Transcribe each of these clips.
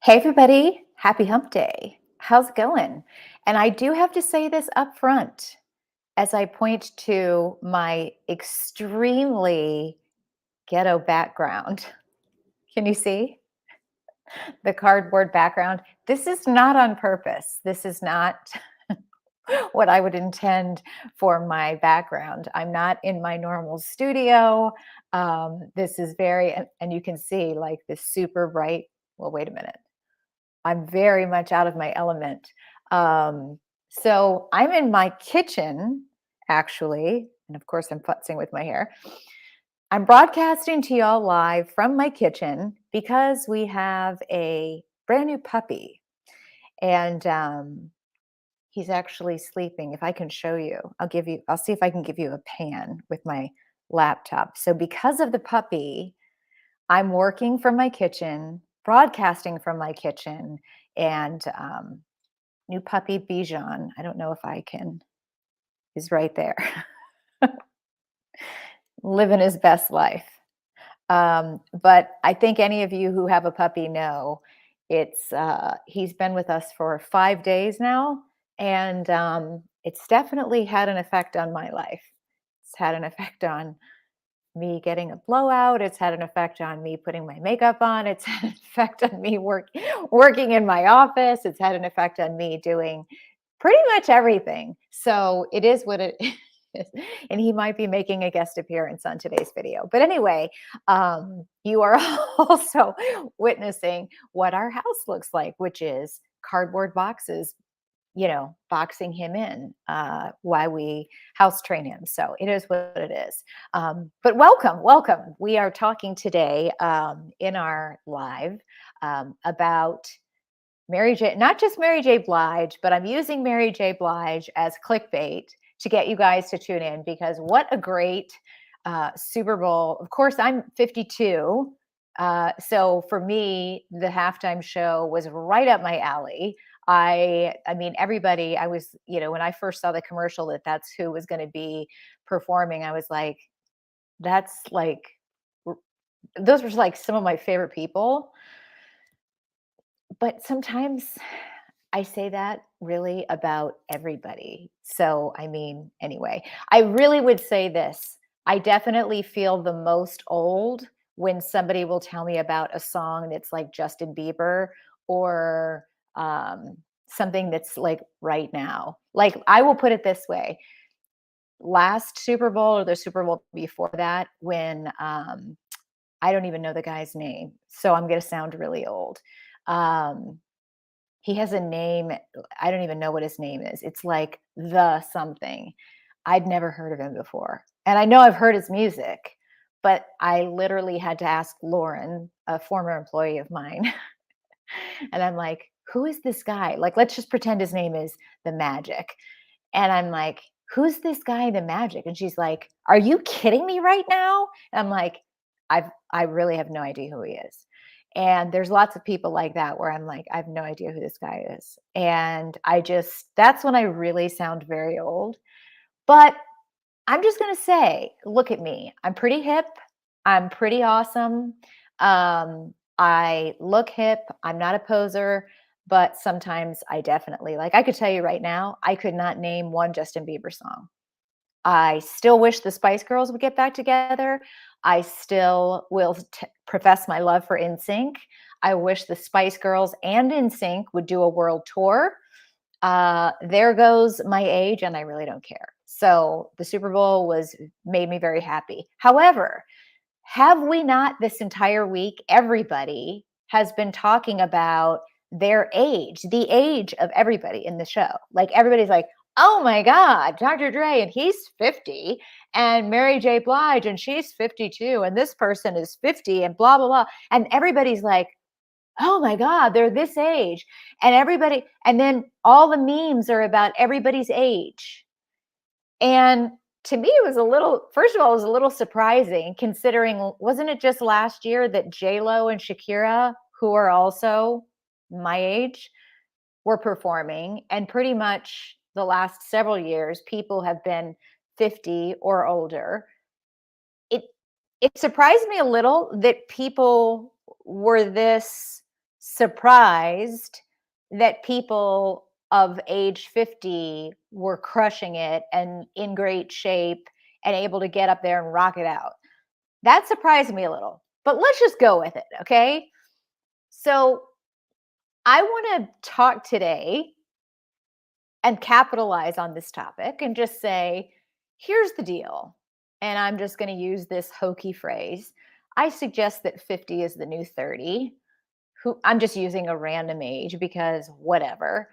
Hey, everybody. Happy hump day. How's it going? And I do have to say this up front as I point to my extremely ghetto background. Can you see the cardboard background? This is not on purpose. This is not what I would intend for my background. I'm not in my normal studio. This is and you can see like this super bright. Well, wait a minute. I'm very much out of my element. So I'm in my kitchen, actually, and of course I'm futzing with my hair. I'm broadcasting to y'all live from my kitchen because we have a brand new puppy, and he's actually sleeping. If I can show you, I'll see if I can give you a pan with my laptop. So because of the puppy, I'm working from my kitchen, broadcasting from my kitchen, and new puppy Bijan. I don't know if I can, is right there, living his best life. But I think any of you who have a puppy know he's been with us for 5 days now, and it's definitely had an effect on my life. It's had an effect on me getting a blowout. It's had an effect on me putting my makeup on. It's had an effect on me working in my office. It's had an effect on me doing pretty much everything. So it is what it is. And he might be making a guest appearance on today's video. But anyway, you are also witnessing what our house looks like, which is cardboard boxes, boxing him in while we house train him. So it is what it is. But welcome, welcome. We are talking today in our live about Mary J, not just Mary J. Blige, but I'm using Mary J. Blige as clickbait to get you guys to tune in because what a great Super Bowl. Of course, I'm 52. So for me, the halftime show was right up my alley. I mean, everybody, I was, when I first saw the commercial that's who was going to be performing, I was like, that's like, those were like some of my favorite people. But sometimes I say that really about everybody. So, I mean, anyway, I really would say this. I definitely feel the most old when somebody will tell me about a song that's like Justin Bieber or something that's like right now. Like, I will put it this way: last Super Bowl or the Super Bowl before that, when I don't even know the guy's name. So, I'm going to sound really old. Um, he has a name. I don't even know what his name is. It's like the something. I'd never heard of him before. And I know I've heard his music, but I literally had to ask Lauren, a former employee of mine. And I'm like, who is this guy? Like, let's just pretend his name is The Magic. And I'm like, who's this guy, The Magic? And she's like, are you kidding me right now? And I'm like, I really have no idea who he is. And there's lots of people like that where I'm like, I have no idea who this guy is. And that's when I really sound very old. But I'm just going to say, look at me. I'm pretty hip. I'm pretty awesome. I look hip. I'm not a poser, but sometimes I definitely I could tell you right now, I could not name one Justin Bieber song. I still wish the Spice Girls would get back together. I still will profess my love for NSYNC. I wish the Spice Girls and NSYNC would do a world tour. There goes my age, and I really don't care. So the Super Bowl made me very happy. However, have we not this entire week, everybody has been talking about their age, the age of everybody in the show. Like everybody's like, oh my God, Dr. Dre, and he's 50, and Mary J. Blige, and she's 52, and this person is 50, and blah, blah, blah. And everybody's like, oh my God, they're this age. And then all the memes are about everybody's age. And to me, first of all, it was a little surprising considering, wasn't it just last year that J-Lo and Shakira, who are also my age, were performing? And pretty much the last several years, people have been 50 or older. It surprised me a little that people were this surprised that people of age 50 were crushing it and in great shape and able to get up there and rock it out. That surprised me a little, but let's just go with it, okay? So, I want to talk today and capitalize on this topic and just say, here's the deal. And I'm just going to use this hokey phrase. I suggest that 50 is the new 30. Who I'm just using a random age because whatever.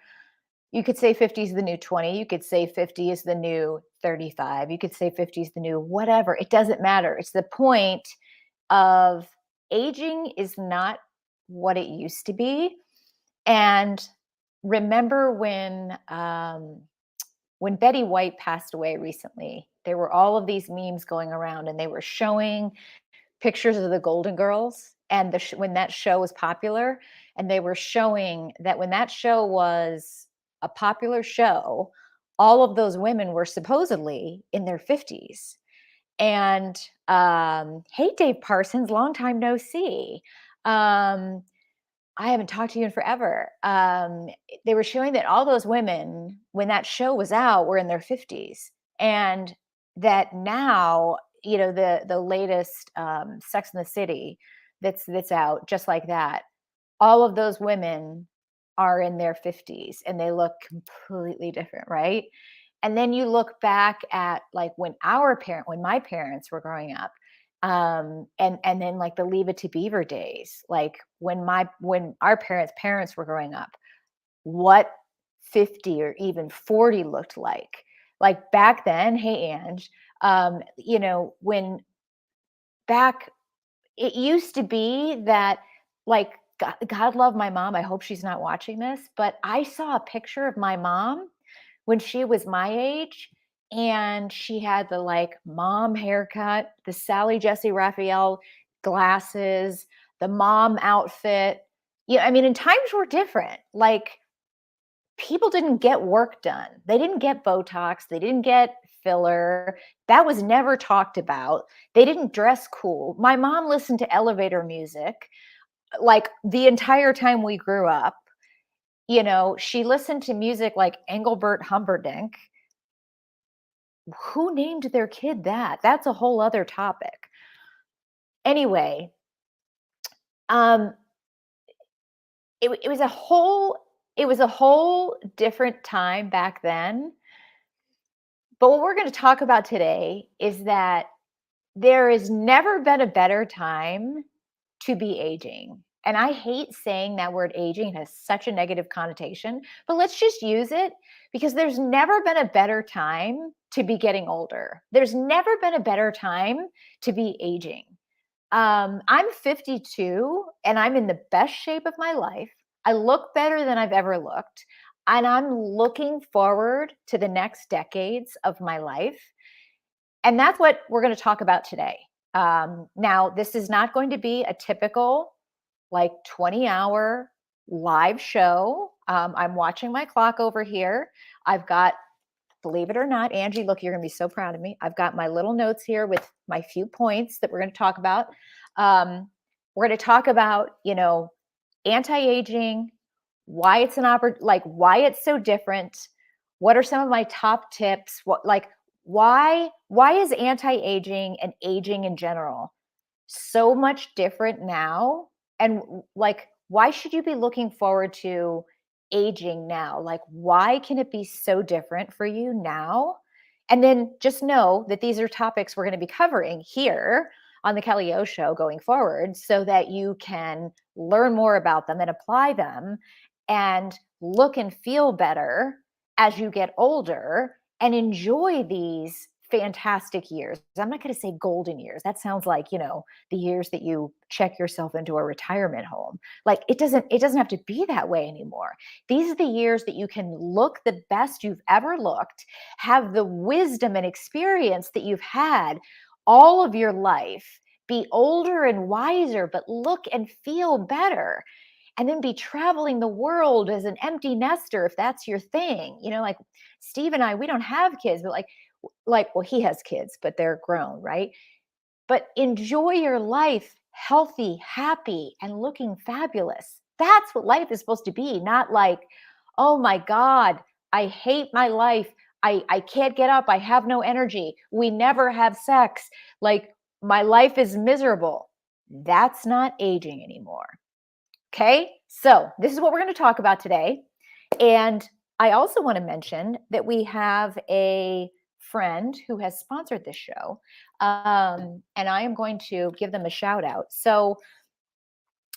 You could say 50 is the new 20. You could say 50 is the new 35. You could say 50 is the new whatever. It doesn't matter. It's the point of aging is not what it used to be. And remember when Betty White passed away recently, there were all of these memes going around, and they were showing pictures of the Golden Girls and when that show was popular, and they were showing that when that show was a popular show, all of those women were supposedly in their 50s. And hey, Dave Parsons, long time no see. I haven't talked to you in forever. They were showing that all those women, when that show was out, were in their 50s, and that now, the latest Sex in the City that's out, just like that. All of those women are in their 50s, and they look completely different, right? And then you look back at like when my parents were growing up, and then like the Leave It to Beaver days, like when our parents were growing up, what 50 or even 40 looked like back then. Hey, Ange, when back it used to be that, like, God love my mom, I hope she's not watching this, but I saw a picture of my mom when she was my age, and she had the, like, mom haircut, the Sally Jesse Raphael glasses, the mom outfit. Yeah, I mean, and times were different. Like, people didn't get work done. They didn't get Botox, they didn't get filler. That was never talked about. They didn't dress cool. My mom listened to elevator music, like, the entire time we grew up. She listened to music like Engelbert Humperdinck. Who named their kid that? That's a whole other topic. Anyway, um, it was a whole different time back then. But what we're going to talk about today is that there has never been a better time to be aging. And I hate saying that word aging, it has such a negative connotation, but let's just use it, because there's never been a better time to be getting older. There's never been a better time to be aging. I'm 52 and I'm in the best shape of my life. I look better than I've ever looked. And I'm looking forward to the next decades of my life. And that's what we're going to talk about today. Now, this is not going to be a typical, like, 20-hour live show. I'm watching my clock over here. I've got, believe it or not, Angie, look, you're going to be so proud of me. I've got my little notes here with my few points that we're going to talk about. We're going to talk about, anti-aging, why it's why it's so different. What are some of my top tips? Why is anti-aging and aging in general so much different now? And, like, why should you be looking forward to aging now? Like, why can it be so different for you now? And then just know that these are topics we're going to be covering here on the Kelly O Show going forward, so that you can learn more about them and apply them and look and feel better as you get older and enjoy these fantastic years. I'm not going to say golden years. That sounds like, the years that you check yourself into a retirement home. Like, it doesn't have to be that way anymore. These are the years that you can look the best you've ever looked, have the wisdom and experience that you've had all of your life, be older and wiser, but look and feel better. And then be traveling the world as an empty nester, if that's your thing. Like Steve and I, we don't have kids, but well, he has kids, but they're grown, right? But enjoy your life healthy, happy, and looking fabulous. That's what life is supposed to be, not like, oh my God, I hate my life. I can't get up. I have no energy. We never have sex. Like, my life is miserable. That's not aging anymore. Okay. So, this is what we're going to talk about today. And I also want to mention that we have a friend who has sponsored this show. And I am going to give them a shout out. So,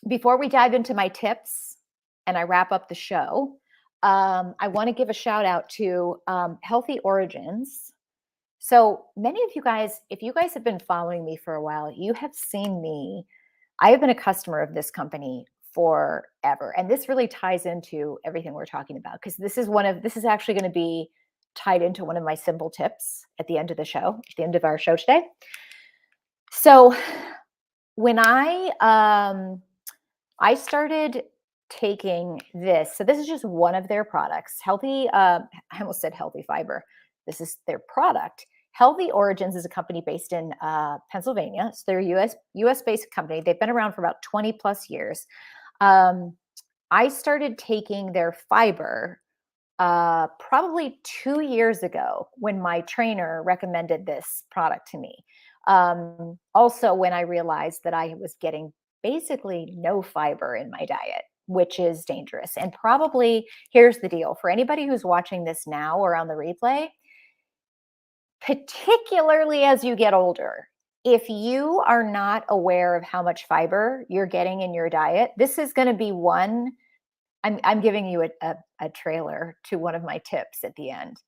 before we dive into my tips and I wrap up the show, I want to give a shout out to Healthy Origins. So, many of you guys, if you guys have been following me for a while, you have seen me. I have been a customer of this company forever. And this really ties into everything we're talking about, because this is actually going to be tied into one of my simple tips at the end of the show, at the end of our show today. So, when I started taking this. So this is just one of their products. I almost said Healthy Fiber. This is their product. Healthy Origins is a company based in Pennsylvania. So they're a US based company. They've been around for about 20 plus years. I started taking their fiber probably 2 years ago when my trainer recommended this product to me. Also, when I realized that I was getting basically no fiber in my diet, which is dangerous. And probably, here's the deal for anybody who's watching this now or on the replay, particularly as you get older, if you are not aware of how much fiber you're getting in your diet, this is going to be one. I'm giving you a trailer to one of my tips at the end.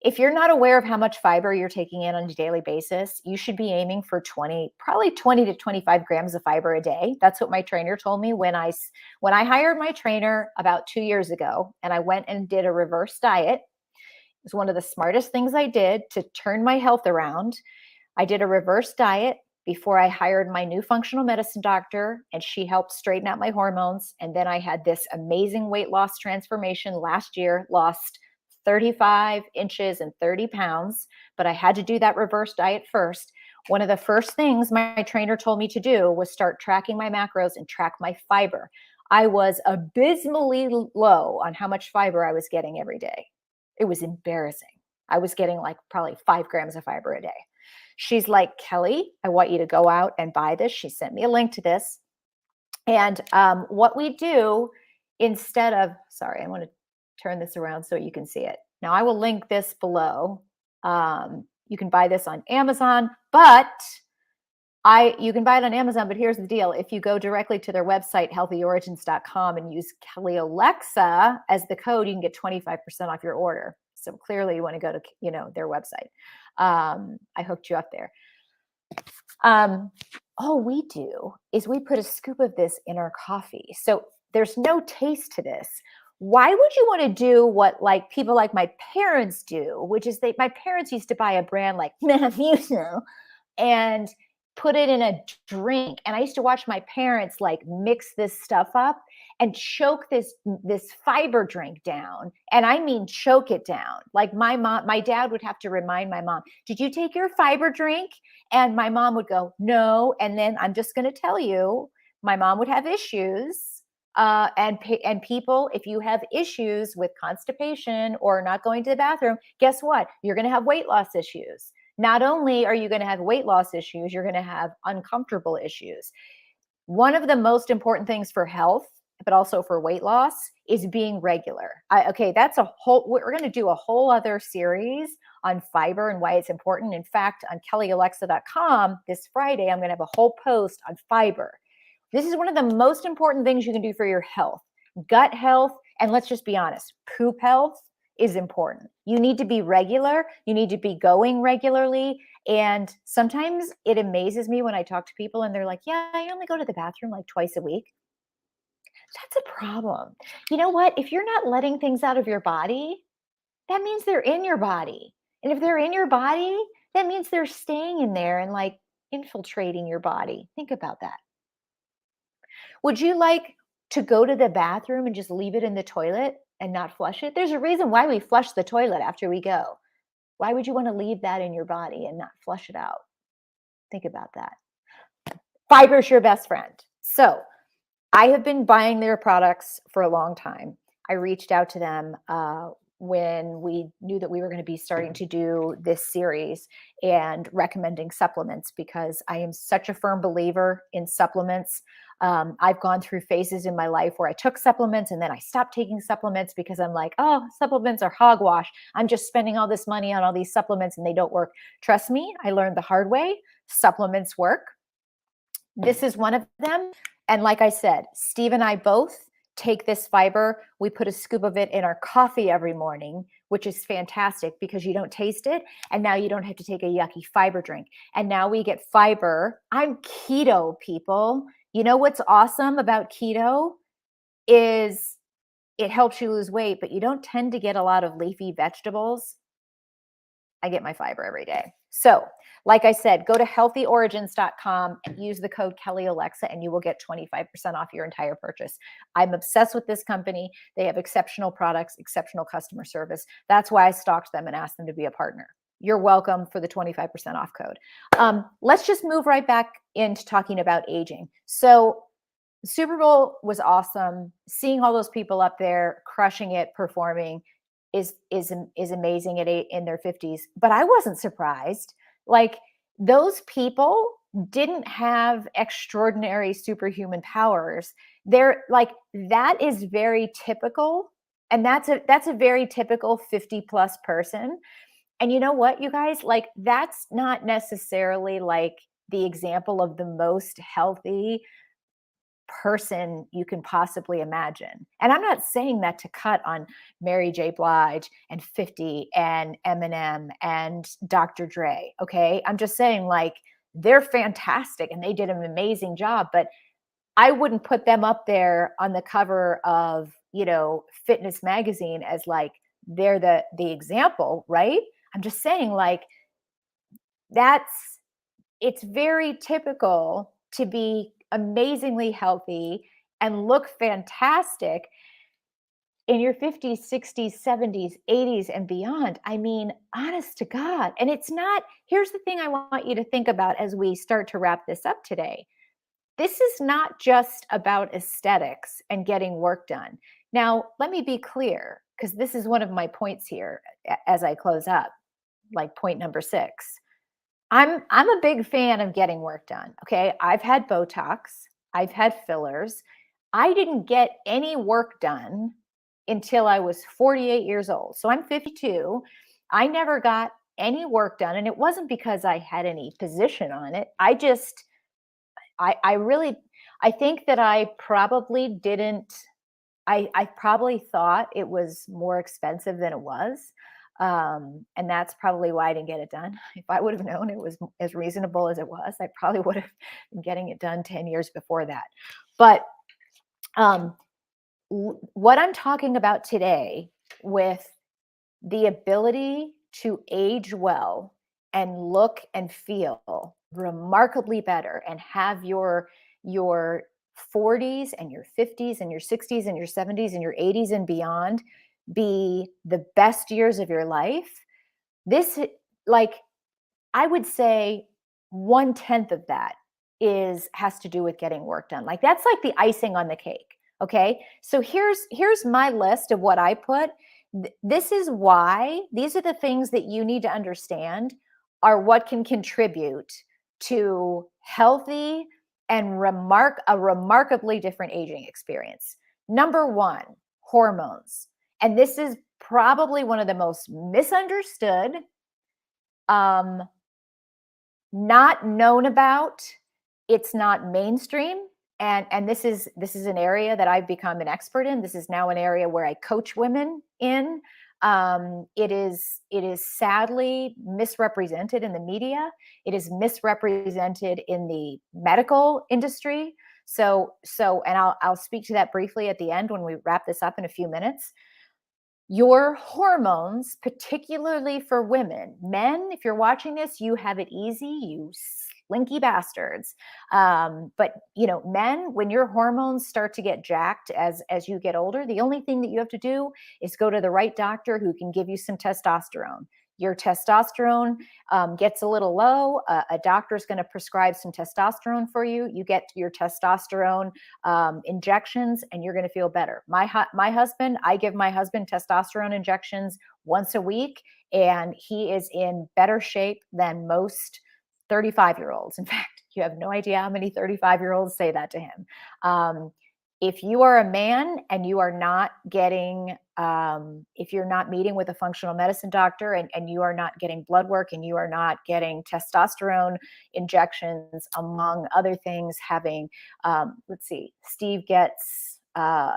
If you're not aware of how much fiber you're taking in on a daily basis, you should be aiming for probably 20 to 25 grams of fiber a day. That's what my trainer told me when I hired my trainer about 2 years ago, and I went and did a reverse diet. It was one of the smartest things I did to turn my health around. I did a reverse diet before I hired my new functional medicine doctor, and she helped straighten out my hormones. And then I had this amazing weight loss transformation last year, lost 35 inches and 30 pounds, but I had to do that reverse diet first. One of the first things my trainer told me to do was start tracking my macros and track my fiber. I was abysmally low on how much fiber I was getting every day. It was embarrassing. I was getting like probably 5 grams of fiber a day. She's like, Kelly, I want you to go out and buy this. She sent me a link to this. And what we do sorry, I want to turn this around so you can see it. Now, I will link this below. You can buy this on Amazon, but you can buy it on Amazon, but here's the deal. If you go directly to their website, healthyorigins.com, and use Kelly Alexa as the code, you can get 25% off your order. So clearly you want to go to, their website. I hooked you up there. All we do is we put a scoop of this in our coffee. So there's no taste to this. Why would you want to do what like people like my parents do, which is my parents used to buy a brand like Metamucil and put it in a drink. And I used to watch my parents like mix this stuff up and choke this fiber drink down. And I mean, choke it down. Like my dad would have to remind my mom, did you take your fiber drink? And my mom would go, no. And then I'm just going to tell you, my mom would have issues. And people, if you have issues with constipation or not going to the bathroom, guess what? You're going to have weight loss issues. Not only are you going to have weight loss issues, you're going to have uncomfortable issues. One of the most important things for health, but also for weight loss, is being regular. We're going to do a whole other series on fiber and why it's important. In fact, on kellyalexa.com this Friday, I'm going to have a whole post on fiber. This is one of the most important things you can do for your health, gut health, and let's just be honest, poop health is important. You need to be regular. You need to be going regularly. And sometimes it amazes me when I talk to people and they're like, yeah, I only go to the bathroom like twice a week. That's a problem. You know what? If you're not letting things out of your body, that means they're in your body. And if they're in your body, that means they're staying in there and like infiltrating your body. Think about that. Would you like to go to the bathroom and just leave it in the toilet and not flush it? There's a reason why we flush the toilet after we go. Why would you want to leave that in your body and not flush it out? Think about that. Fiber's your best friend. So I have been buying their products for a long time. I reached out to them when we knew that we were going to be starting to do this series and recommending supplements, because I am such a firm believer in supplements. I've gone through phases in my life where I took supplements and then I stopped taking supplements because I'm like, oh, supplements are hogwash. I'm just spending all this money on all these supplements and they don't work. Trust me, I learned the hard way. Supplements work. This is one of them. And like I said, Steve and I both take this fiber. We put a scoop of it in our coffee every morning, which is fantastic because you don't taste it. And now you don't have to take a yucky fiber drink. And now we get fiber. I'm keto, people. You know what's awesome about keto is it helps you lose weight, but you don't tend to get a lot of leafy vegetables. I get my fiber every day. So, like I said, go to healthyorigins.com and use the code KellyAlexa and you will get 25% off your entire purchase. I'm obsessed with this company. They have exceptional products, exceptional customer service. That's why I stalked them and asked them to be a partner. You're welcome for the 25% off code. Let's just move right back into talking about aging. So Super Bowl was awesome. Seeing all those people up there crushing it, performing is amazing in their 50s. But I wasn't surprised. Like, those people didn't have extraordinary superhuman powers. They're like, that is very typical. And that's a very typical 50 plus person. And you know what, you guys, like, that's not necessarily like the example of the most healthy person you can possibly imagine. And I'm not saying that to cut on Mary J. Blige and 50 and Eminem and Dr. Dre. Okay. I'm just saying, like, they're fantastic and they did an amazing job, but I wouldn't put them up there on the cover of, Fitness magazine as like they're the example, right? I'm just saying, like, it's very typical to be amazingly healthy and look fantastic in your 50s, 60s, 70s, 80s, and beyond. I mean, honest to God. And it's not, here's the thing I want you to think about as we start to wrap this up today. This is not just about aesthetics and getting work done. Now, let me be clear, because this is one of my points here as I close up, like point number 6. I'm a big fan of getting work done. Okay. I've had Botox, I've had fillers. I didn't get any work done until I was 48 years old. So I'm 52. I never got any work done. And it wasn't because I had any position on it. I think that I probably didn't, I probably thought it was more expensive than it was. And that's probably why I didn't get it done. If I would have known it was as reasonable as it was, I probably would have been getting it done 10 years before that. But what I'm talking about today, with the ability to age well and look and feel remarkably better and have your 40s and your 50s and your 60s and your 70s and your 80s and beyond be the best years of your life. This, like, I would say 1/10 of that has to do with getting work done. Like, that's like the icing on the cake. Okay. So here's my list of what I put. This is why these are the things that you need to understand are what can contribute to healthy and a remarkably different aging experience. Number 1, hormones. And this is probably one of the most misunderstood, not known about. It's not mainstream. And this is an area that I've become an expert in. This is now an area where I coach women in. It is sadly misrepresented in the media. It is misrepresented in the medical industry. So, and I'll speak to that briefly at the end when we wrap this up in a few minutes. Your hormones, particularly for women, men, if you're watching this, you have it easy, you slinky bastards. But men, when your hormones start to get jacked as you get older, the only thing that you have to do is go to the right doctor who can give you some testosterone. your testosterone gets a little low, a doctor's going to prescribe some testosterone for you. You get your testosterone injections, and you're going to feel better. My husband, I give my husband testosterone injections once a week, and he is in better shape than most 35-year-olds. In fact, you have no idea how many 35-year-olds say that to him. If you are a man and you are not getting, if you're not meeting with a functional medicine doctor, and you are not getting blood work, and you are not getting testosterone injections, among other things, having, let's see, Steve gets,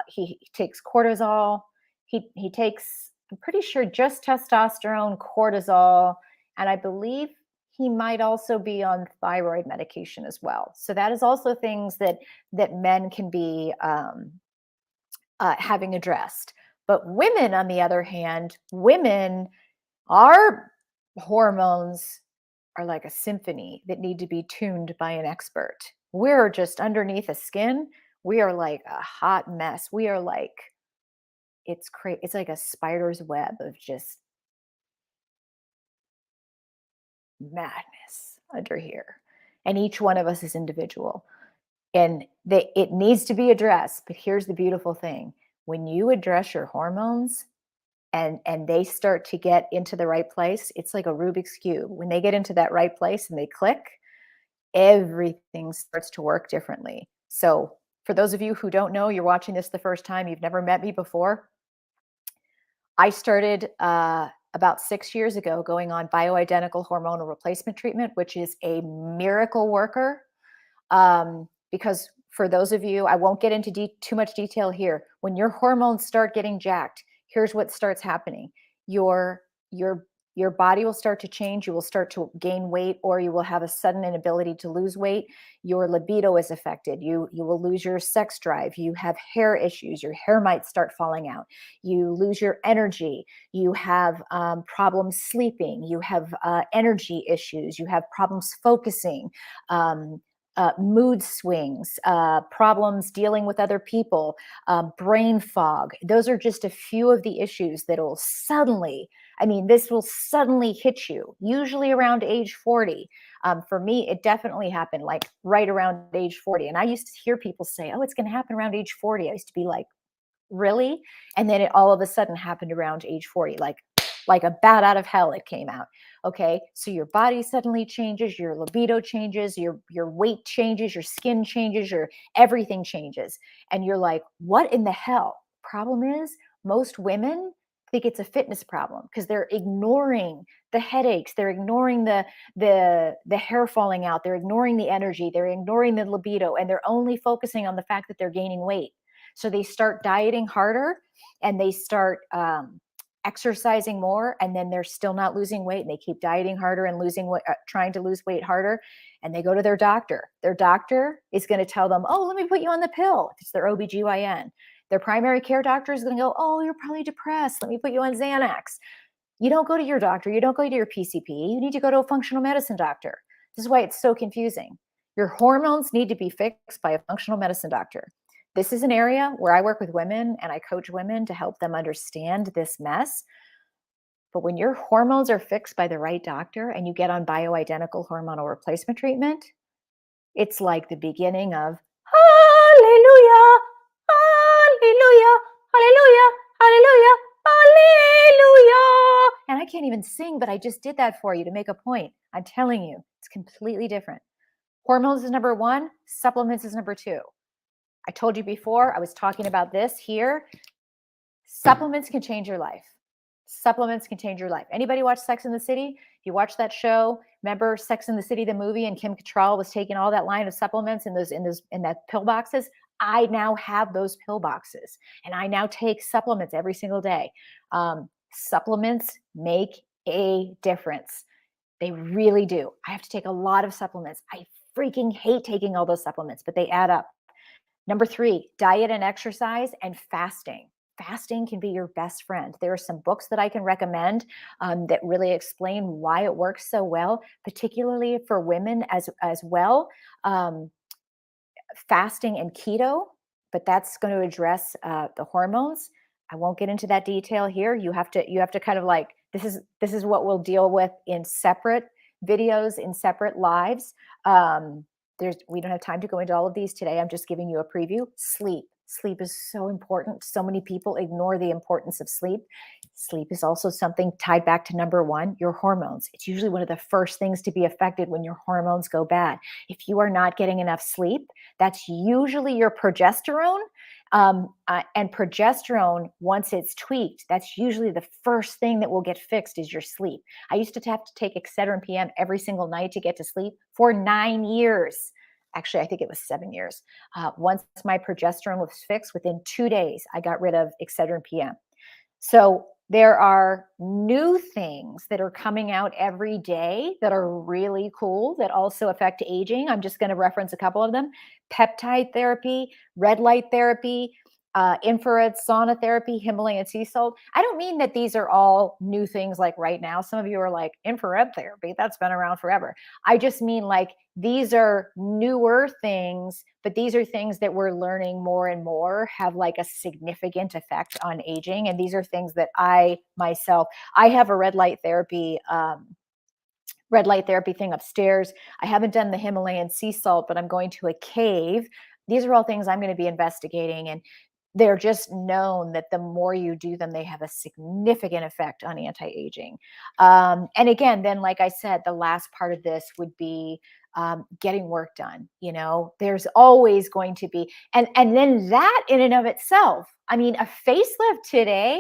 he takes cortisol. He takes, I'm pretty sure, just testosterone, cortisol, and I believe he might also be on thyroid medication as well. So that is also things that men can be having addressed. But women, on the other hand, women, our hormones are like a symphony that need to be tuned by an expert. We're just underneath the skin. We are like a hot mess. We are like, it's crazy. It's like a spider's web of just madness under here. And each one of us is individual. And it needs to be addressed. But here's the beautiful thing. When you address your hormones and they start to get into the right place, it's like a Rubik's Cube. When they get into that right place and they click, everything starts to work differently. So for those of you who don't know, you're watching this the first time, you've never met me before, I started about 6 years ago going on bioidentical hormonal replacement treatment, which is a miracle worker. Because for those of you, I won't get into too much detail here. When your hormones start getting jacked, here's what starts happening. Your your body will start to change. You will start to gain weight, or you will have a sudden inability to lose weight. Your libido is affected. You will lose your sex drive. You have hair issues. Your hair might start falling out. You lose your energy. You have problems sleeping. You have energy issues. You have problems focusing. Mood swings, problems dealing with other people, brain fog. Those are just a few of the issues that will suddenly, I mean, this will suddenly hit you, usually around age 40. For me, it definitely happened like right around age 40. And I used to hear people say, oh, it's going to happen around age 40. I used to be like, really? And then it all of a sudden happened around age 40, like a bat out of hell, it came out. Okay, so your body suddenly changes, your libido changes, your weight changes, your skin changes, your everything changes. And you're like, what in the hell? Problem is, most women think it's a fitness problem because they're ignoring the headaches, they're ignoring the hair falling out, they're ignoring the energy, they're ignoring the libido, and they're only focusing on the fact that they're gaining weight. So they start dieting harder, and they start exercising more, and then they're still not losing weight, and they keep dieting harder and trying to lose weight harder, and they go to their doctor. Their doctor is going to tell them, oh, let me put you on the pill. It's their OBGYN. Their primary care doctor is going to go, oh, you're probably depressed, let me put you on Xanax. You don't go to your doctor. You don't go to your PCP. You need to go to a functional medicine doctor. This is why it's so confusing. Your hormones need to be fixed by a functional medicine doctor. This is an area where I work with women and I coach women to help them understand this mess. But when your hormones are fixed by the right doctor and you get on bioidentical hormonal replacement treatment, it's like the beginning of hallelujah, hallelujah, hallelujah, hallelujah, hallelujah. And I can't even sing, but I just did that for you to make a point. I'm telling you, it's completely different. Hormones is number one, supplements is number two. I told you before, I was talking about this here. Supplements can change your life. Supplements can change your life. Anybody watch Sex and the City? If you watch that show, remember Sex and the City, the movie, and Kim Cattrall was taking all that line of supplements in that pill boxes. I now have those pill boxes, and I now take supplements every single day. Supplements make a difference. They really do. I have to take a lot of supplements. I freaking hate taking all those supplements, but they add up. Number three, diet and exercise and fasting. Fasting can be your best friend. There are some books that I can recommend that really explain why it works so well, particularly for women as well. Fasting and keto, but that's going to address the hormones. I won't get into that detail here. You have to kind of like, This is what we'll deal with in separate videos, in separate lives. Um, we don't have time to go into all of these today. I'm just giving you a preview. Sleep is so important. So many people ignore the importance of sleep. Sleep is also something tied back to number one, your hormones. It's usually one of the first things to be affected when your hormones go bad. If you are not getting enough sleep, that's usually your progesterone. And progesterone, once it's tweaked, that's usually the first thing that will get fixed is your sleep. I used to have to take Excedrin PM every single night to get to sleep for 9 years. Actually, I think it was 7 years. Once my progesterone was fixed, within 2 days, I got rid of Excedrin PM. So there are new things that are coming out every day that are really cool that also affect aging. I'm just going to reference a couple of them. Peptide therapy, red light therapy, infrared sauna therapy, Himalayan sea salt. I don't mean that these are all new things like right now. Some of you are like, infrared therapy, that's been around forever. I just mean like these are newer things, but these are things that we're learning more and more have like a significant effect on aging. And these are things that I have a red light therapy thing upstairs. I haven't done the Himalayan sea salt, but I'm going to a cave. These are all things I'm going to be investigating. And they're just known that the more you do them, they have a significant effect on anti-aging. And again, then, like I said, the last part of this would be getting work done. There's always going to be, and then that in and of itself, I mean, a facelift today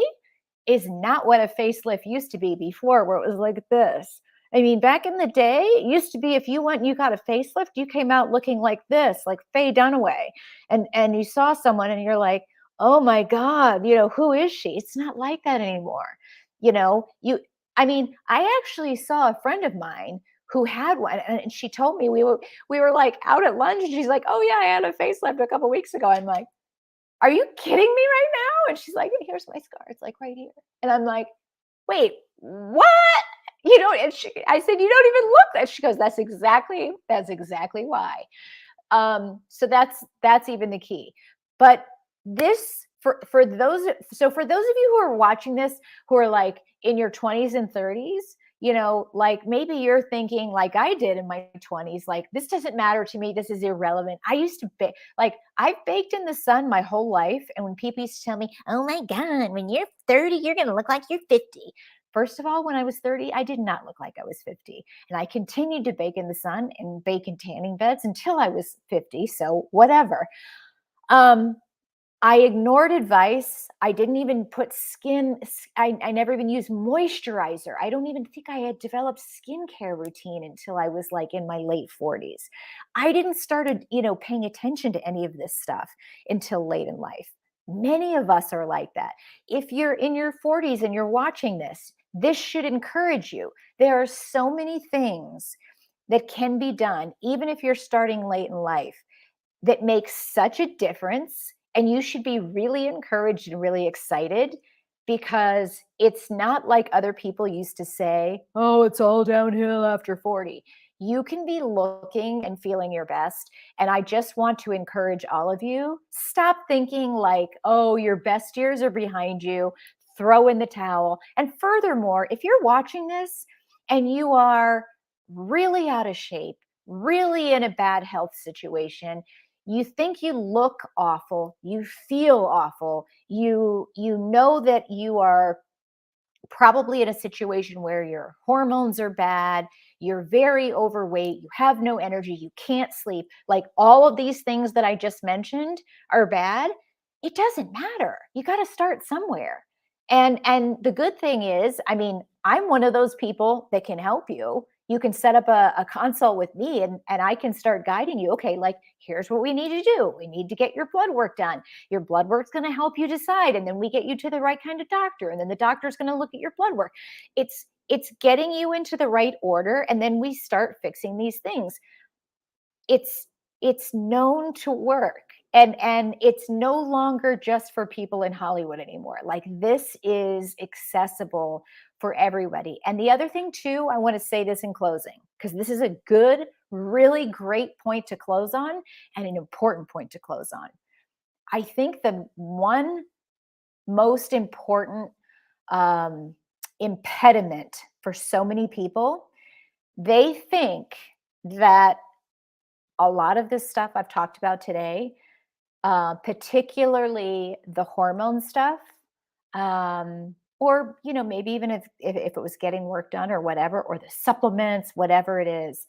is not what a facelift used to be before, where it was like this. I mean, back in the day, it used to be if you went and you got a facelift, you came out looking like this, like Faye Dunaway. And you saw someone and you're like, oh my God, who is she? It's not like that anymore. I mean, I actually saw a friend of mine who had one, and she told me we were like out at lunch, and she's like, oh yeah, I had a facelift a couple weeks ago. I'm like, are you kidding me right now? And she's like, here's my scar. It's like right here. And I'm like, wait, what? And I said, you don't even look that. She goes, that's exactly why. So that's even the key. But this for those of you who are watching this, who are like in your 20s and 30s, like maybe you're thinking like I did in my 20s, like this doesn't matter to me, this is irrelevant. I used to bake, like I've baked in the sun my whole life, and when people used to tell me, oh my God, when you're 30 you're going to look like you're 50. First of all, when I was 30, I did not look like I was 50. And I continued to bake in the sun and bake in tanning beds until I was 50. So whatever. I ignored advice. I didn't even put I never even used moisturizer. I don't even think I had developed skincare routine until I was like in my late 40s. I didn't start, paying attention to any of this stuff until late in life. Many of us are like that. If you're in your 40s and you're watching this, this should encourage you. There are so many things that can be done, even if you're starting late in life, that makes such a difference. And you should be really encouraged and really excited, because it's not like other people used to say, oh, it's all downhill after 40. You can be looking and feeling your best. And I just want to encourage all of you, stop thinking like, oh, your best years are behind you, throw in the towel. And furthermore, if you're watching this and you are really out of shape, really in a bad health situation, you think you look awful, you feel awful, you know that you are probably in a situation where your hormones are bad, you're very overweight, you have no energy, you can't sleep, like all of these things that I just mentioned are bad. It doesn't matter. You got to start somewhere. And the good thing is, I mean, I'm one of those people that can help you. You can set up a consult with me, and I can start guiding you. Okay, like here's what we need to do. We need to get your blood work done. Your blood work's going to help you decide, and then we get you to the right kind of doctor, and then the doctor's going to look at your blood work. It's getting you into the right order, and then we start fixing these things. It's known to work, and it's no longer just for people in Hollywood anymore. Like this is accessible for everybody. And the other thing too, I want to say this in closing, because this is a good, really great point to close on, and an important point to close on. I think the one most important impediment for so many people. They think that a lot of this stuff I've talked about today, particularly the hormone stuff, or maybe even if it was getting work done or whatever, or the supplements, whatever it is,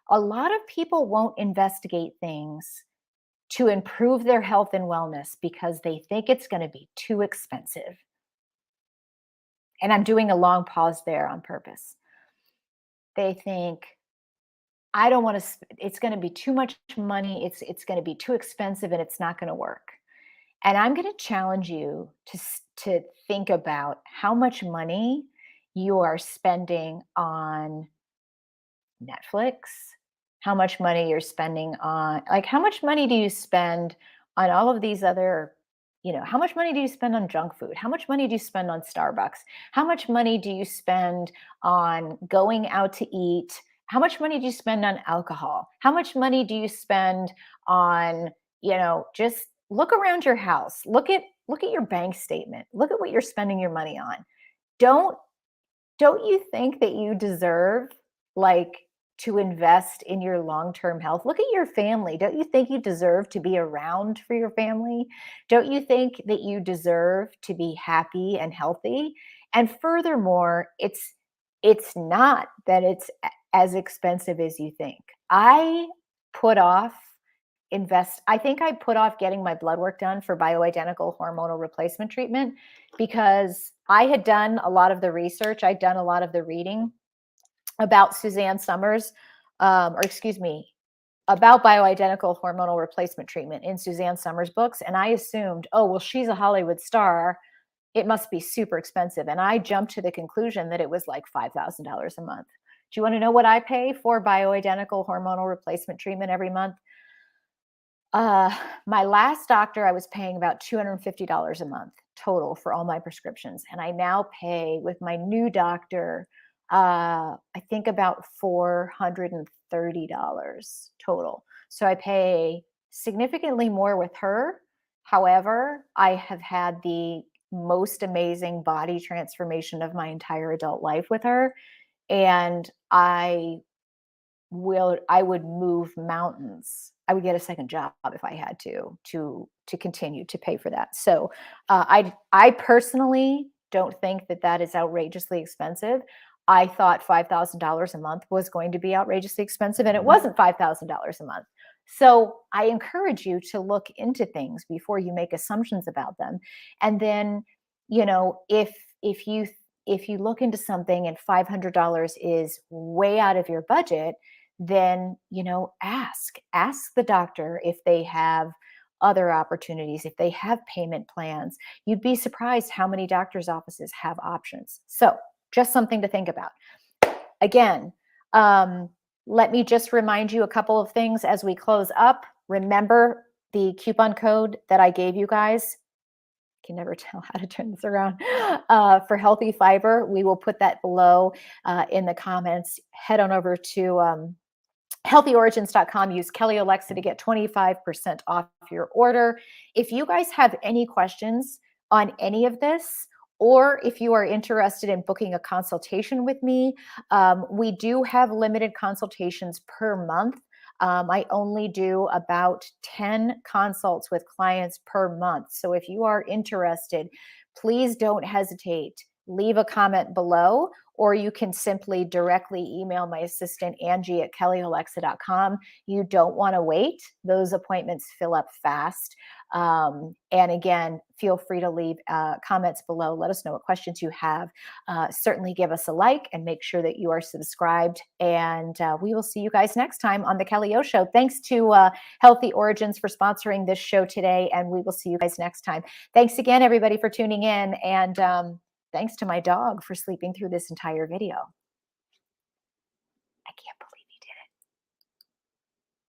a lot of people won't investigate things to improve their health and wellness because they think it's going to be too expensive. And I'm doing a long pause there on purpose. They think, I don't want to, it's going to be too much money. It's going to be too expensive and it's not going to work. And I'm going to challenge you to think about how much money you are spending on Netflix, how much money you're spending on, like, how much money do you spend on all of these other, how much money do you spend on junk food? How much money do you spend on Starbucks? How much money do you spend on going out to eat? How much money do you spend on alcohol? How much money do you spend on, just look around your house. Look at your bank statement. Look at what you're spending your money on. Don't don't you think that you deserve, like, to invest in your long-term health? Look at your family. Don't you think you deserve to be around for your family? Don't you think that you deserve to be happy and healthy? And furthermore, it's not that it's as expensive as you think. Put off I think I put off getting my blood work done for bioidentical hormonal replacement treatment because I had done a lot of the research. I'd done a lot of the reading about Suzanne Summers, or excuse me, about bioidentical hormonal replacement treatment in Suzanne Summers' books. And I assumed, oh, well, she's a Hollywood star. It must be super expensive. And I jumped to the conclusion that it was like $5,000 a month. Do you want to know what I pay for bioidentical hormonal replacement treatment every month? My last doctor, I was paying about $250 a month total for all my prescriptions. And I now pay with my new doctor, I think about $430 total. So I pay significantly more with her. However, I have had the most amazing body transformation of my entire adult life with her. And I would move mountains. I would get a second job if I had to continue to pay for that. So I personally don't think that that is outrageously expensive. I thought $5,000 a month was going to be outrageously expensive, and it wasn't $5,000 a month. So I encourage you to look into things before you make assumptions about them. And then, if you look into something and $500 is way out of your budget, then, ask the doctor if they have other opportunities, if they have payment plans. You'd be surprised how many doctor's offices have options. So just something to think about. Again, let me just remind you a couple of things as we close up. Remember the coupon code that I gave you guys. Can never tell how to turn this around, for Healthy Fiber. We will put that below in the comments. Head on over to healthyorigins.com. Use Kelly Alexa to get 25% off your order. If you guys have any questions on any of this, or if you are interested in booking a consultation with me, we do have limited consultations per month. I only do about 10 consults with clients per month. So if you are interested, please don't hesitate. Leave a comment below, or you can simply directly email my assistant, Angie, at kellyalexa.com. You don't want to wait. Those appointments fill up fast. And again, feel free to leave comments below. Let us know what questions you have. Certainly give us a like and make sure that you are subscribed. And we will see you guys next time on The Kelly O Show. Thanks to Healthy Origins for sponsoring this show today. And we will see you guys next time. Thanks again, everybody, for tuning in. And thanks to my dog for sleeping through this entire video.